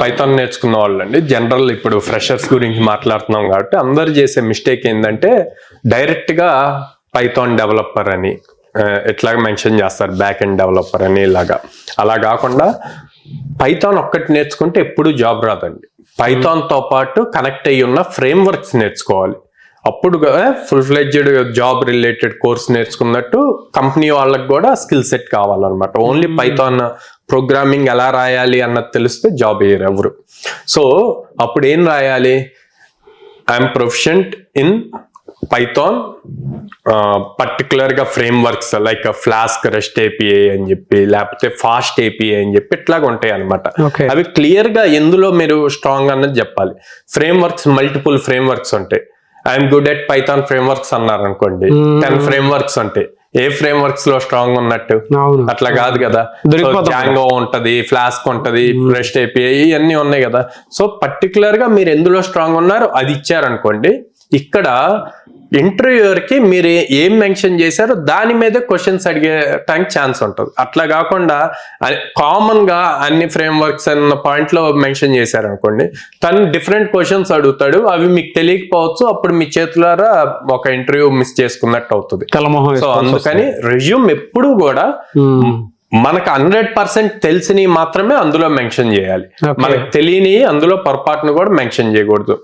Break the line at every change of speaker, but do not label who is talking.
Python నేర్చుకున్న వాళ్ళు అండి, జనరల్ ఇప్పుడు ఫ్రెషర్స్ గురించి మాట్లాడుతున్నాం కాబట్టి అందరు చేసే మిస్టేక్ ఏంటంటే డైరెక్ట్ గా పైథాన్ డెవలపర్ అని ఎట్లాగా మెన్షన్ చేస్తారు, బ్యాక్ ఎండ్ డెవలపర్ అని. ఇలాగా అలా కాకుండా పైథాన్ ఒక్కటి నేర్చుకుంటే ఎప్పుడు జాబ్ రాదండి. పైథాన్ తో పాటు కనెక్ట్ అయ్యి ఉన్న ఫ్రేమ్ వర్క్స్ నేర్చుకోవాలి. అప్పుడు full fledged job related course నేర్చుకున్నట్టు కంపెనీ వాళ్ళకి కూడా స్కిల్ సెట్ కావాలన్నమాట. ఓన్లీ పైథాన్ ప్రోగ్రామింగ్ ఎలా రాయాలి అన్నది తెలిస్తే జాబ్ వేయరు ఎవరు. సో అప్పుడు ఏం రాయాలి, I'm proficient in Python particular గా frameworks like Flask REST API అని చెప్పి, లేకపోతే ఫాస్ట్ ఏపీఐ అని చెప్పి ఇట్లాగా ఉంటాయి అనమాట. అవి క్లియర్ గా ఎందులో మీరు స్ట్రాంగ్ అన్నది చెప్పాలి. Frameworks multiple frameworks ఉంటాయి. I'm good at Python frameworks అన్నారు అనుకోండి, 10 ఫ్రేమ్ వర్క్స్ ఉంటాయి. ఏ ఫ్రేమ్ వర్క్స్ లో స్ట్రాంగ్ ఉన్నట్టు? అట్లా కాదు కదా. జాంగో ఉంటది, ఫ్లాస్క్ ఉంటది, రెస్ట్ ఏపీఐ ఇవన్నీ ఉన్నాయి కదా. సో పర్టికులర్ గా మీరు ఎందులో స్ట్రాంగ్ ఉన్నారో అది ఇచ్చారనుకోండి, ఇక్కడ ఇంటర్వ్యూయర్ కి మీరు ఏం మెన్షన్ చేశారో దాని మీద క్వశ్చన్స్ అడిగేటానికి ఛాన్స్ ఉంటుంది. అట్లా కాకుండా కామన్ గా అన్ని ఫ్రేమ్ వర్క్స్ అన్న పాయింట్ లో మెన్షన్ చేశారనుకోండి, తను డిఫరెంట్ క్వశ్చన్స్ అడుగుతాడు, అవి మీకు తెలియకపోవచ్చు. అప్పుడు మీ చేతులారా ఒక ఇంటర్వ్యూ మిస్ చేసుకున్నట్టు అవుతుంది. సో అందుకని రెజ్యూమ్ ఎప్పుడు కూడా మనకు 100% తెలిసినవి మాత్రమే అందులో మెన్షన్ చేయాలి. మనకు తెలియని అందులో పొరపాటును కూడా మెన్షన్ చేయకూడదు.